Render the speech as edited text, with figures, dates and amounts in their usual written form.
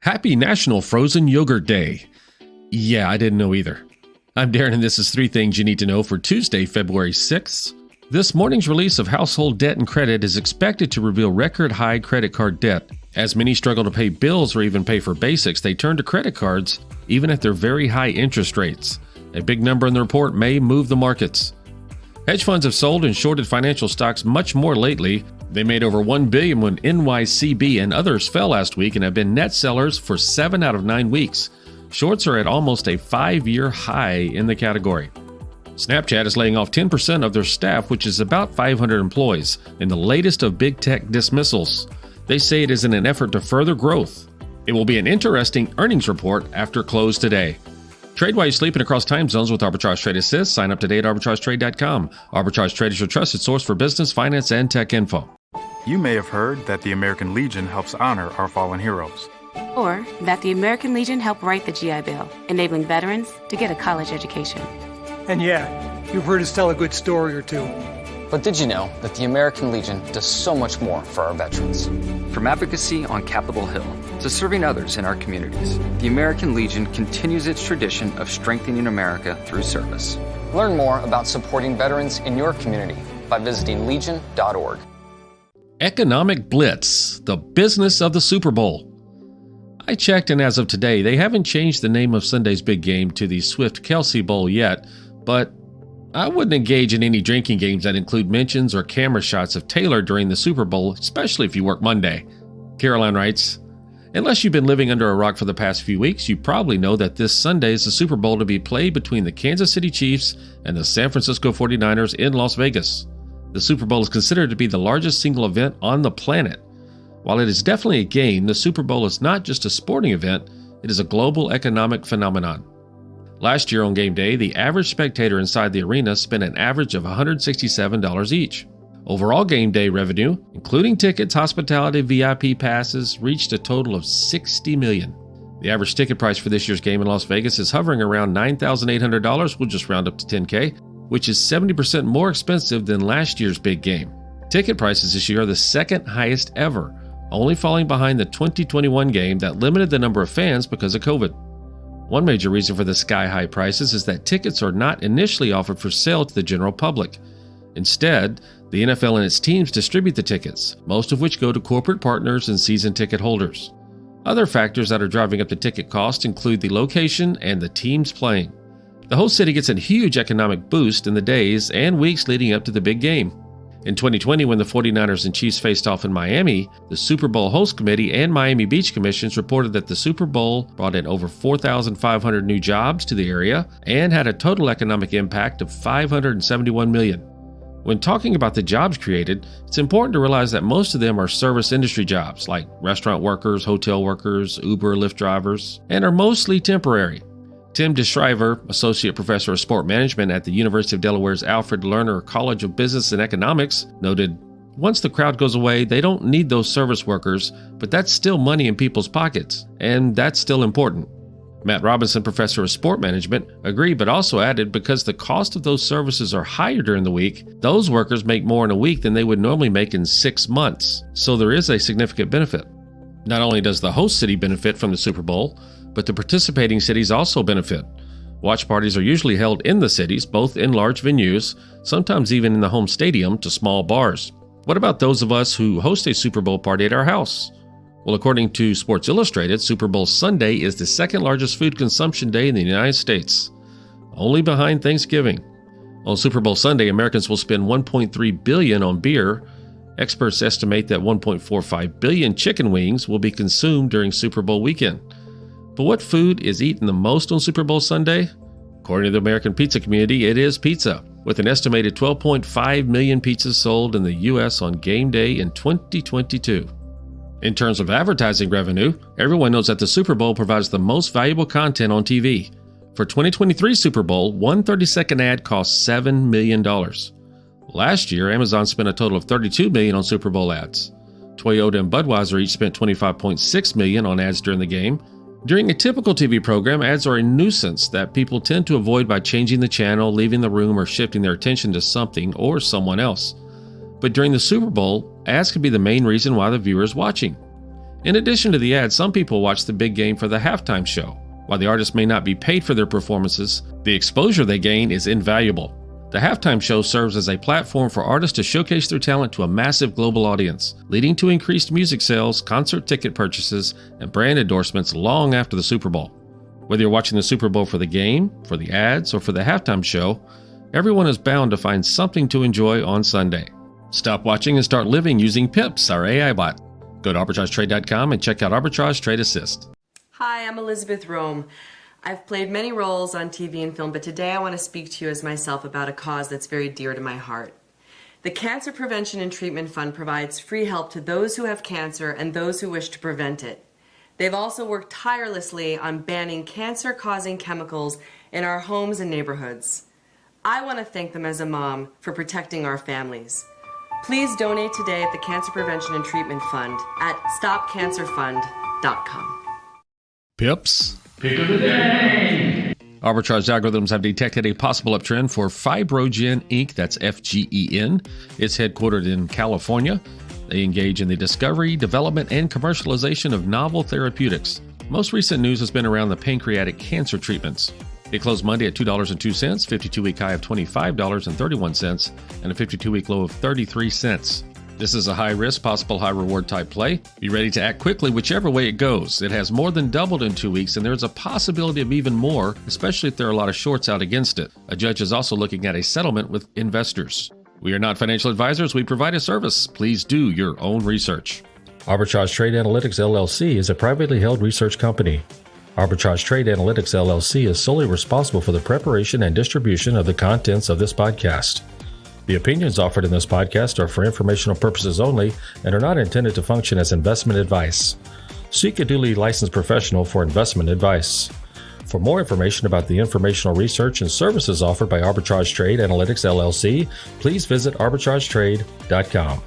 Happy National Frozen Yogurt Day. Yeah, I didn't know either. I'm Darren, and this is 3 things you need to know for Tuesday, February 6th. This morning's release of household debt and credit is expected to reveal record high credit card debt. As many struggle to pay bills or even pay for basics, they turn to credit cards, even at their very high interest rates. A big number in the report may move the markets. Hedge funds have sold and shorted financial stocks much more lately. They made over $1 billion when NYCB and others fell last week and have been net sellers for 7 out of 9 weeks. Shorts are at almost a 5-year high in the category. Snapchat is laying off 10% of their staff, which is about 500 employees, in the latest of big tech dismissals. They say it is in an effort to further growth. It will be an interesting earnings report after close today. Trade while you sleep and across time zones with Arbitrage Trade Assist. Sign up today at arbitragetrade.com. Arbitrage Trade is your trusted source for business, finance, and tech info. You may have heard that the American Legion helps honor our fallen heroes. Or that the American Legion helped write the GI Bill, enabling veterans to get a college education. And yeah, you've heard us tell a good story or two. But did you know that the American Legion does so much more for our veterans? From advocacy on Capitol Hill to serving others in our communities, the American Legion continues its tradition of strengthening America through service. Learn more about supporting veterans in your community by visiting legion.org. Economic Blitz, the business of the Super Bowl. I checked, and as of today, they haven't changed the name of Sunday's big game to the Swift-Kelsey Bowl yet, but I wouldn't engage in any drinking games that include mentions or camera shots of Taylor during the Super Bowl, especially if you work Monday. Caroline writes, unless you've been living under a rock for the past few weeks, you probably know that this Sunday is the Super Bowl to be played between the Kansas City Chiefs and the San Francisco 49ers in Las Vegas. The Super Bowl is considered to be the largest single event on the planet. While it is definitely a game, the Super Bowl is not just a sporting event, it is a global economic phenomenon. Last year on game day, the average spectator inside the arena spent an average of $167 each. Overall game day revenue, including tickets, hospitality, VIP passes, reached a total of $60 million. The average ticket price for this year's game in Las Vegas is hovering around $9,800, we'll just round up to $10K, which is 70% more expensive than last year's big game. Ticket prices this year are the second highest ever, only falling behind the 2021 game that limited the number of fans because of COVID. One major reason for the sky-high prices is that tickets are not initially offered for sale to the general public. Instead, the NFL and its teams distribute the tickets, most of which go to corporate partners and season ticket holders. Other factors that are driving up the ticket cost include the location and the teams playing. The host city gets a huge economic boost in the days and weeks leading up to the big game. In 2020, when the 49ers and Chiefs faced off in Miami, the Super Bowl Host Committee and Miami Beach Commissions reported that the Super Bowl brought in over 4,500 new jobs to the area and had a total economic impact of $571 million. When talking about the jobs created, it's important to realize that most of them are service industry jobs like restaurant workers, hotel workers, Uber, Lyft drivers, and are mostly temporary. Tim DeShriver, Associate Professor of Sport Management at the University of Delaware's Alfred Lerner College of Business and Economics, noted, once the crowd goes away, they don't need those service workers, but that's still money in people's pockets, and that's still important. Matt Robinson, Professor of Sport Management, agreed but also added because the cost of those services are higher during the week, those workers make more in a week than they would normally make in 6 months, so there is a significant benefit. Not only does the host city benefit from the Super Bowl, but the participating cities also benefit. Watch parties are usually held in the cities, both in large venues, sometimes even in the home stadium to small bars. What about those of us who host a Super Bowl party at our house? Well, according to Sports Illustrated, Super Bowl Sunday is the second largest food consumption day in the United States, only behind Thanksgiving. On Super Bowl Sunday, Americans will spend $1.3 billion on beer. Experts estimate that 1.45 billion chicken wings will be consumed during Super Bowl weekend. But what food is eaten the most on Super Bowl Sunday? According to the American pizza community, it is pizza, with an estimated 12.5 million pizzas sold in the U.S. on game day in 2022. In terms of advertising revenue, everyone knows that the Super Bowl provides the most valuable content on TV. For 2023 Super Bowl, one 30-second ad cost $7 million. Last year, Amazon spent a total of $32 million on Super Bowl ads. Toyota and Budweiser each spent $25.6 million on ads during the game. During a typical TV program, ads are a nuisance that people tend to avoid by changing the channel, leaving the room, or shifting their attention to something or someone else. But during the Super Bowl, ads can be the main reason why the viewer is watching. In addition to the ads, some people watch the big game for the halftime show. While the artists may not be paid for their performances, the exposure they gain is invaluable. The halftime show serves as a platform for artists to showcase their talent to a massive global audience, leading to increased music sales, concert ticket purchases, and brand endorsements long after the Super Bowl. Whether you're watching the Super Bowl for the game, for the ads, or for the halftime show, everyone is bound to find something to enjoy on Sunday. Stop watching and start living using Pips, our AI bot. Go to arbitragetrade.com and check out Arbitrage Trade Assist. Hi, I'm Elizabeth Rome. I've played many roles on TV and film, but today I want to speak to you as myself about a cause that's very dear to my heart. The Cancer Prevention and Treatment Fund provides free help to those who have cancer and those who wish to prevent it. They've also worked tirelessly on banning cancer-causing chemicals in our homes and neighborhoods. I want to thank them as a mom for protecting our families. Please donate today at the Cancer Prevention and Treatment Fund at stopcancerfund.com. Pips. Pick of the day. Arbitrage algorithms have detected a possible uptrend for Fibrogen Inc., that's FGEN. It's headquartered in California. They engage in the discovery, development, and commercialization of novel therapeutics. Most recent news has been around the pancreatic cancer treatments. It closed Monday at $2.02, 52-week high of $25.31, and a 52-week low of 33 cents. This is a high-risk, possible high-reward type play. Be ready to act quickly whichever way it goes. It has more than doubled in 2 weeks, and there's a possibility of even more, especially if there are a lot of shorts out against it. A judge is also looking at a settlement with investors. We are not financial advisors. We provide a service. Please do your own research. Arbitrage Trade Analytics LLC is a privately held research company. Arbitrage Trade Analytics LLC is solely responsible for the preparation and distribution of the contents of this podcast. The opinions offered in this podcast are for informational purposes only and are not intended to function as investment advice. Seek a duly licensed professional for investment advice. For more information about the informational research and services offered by Arbitrage Trade Analytics LLC, please visit arbitragetrade.com.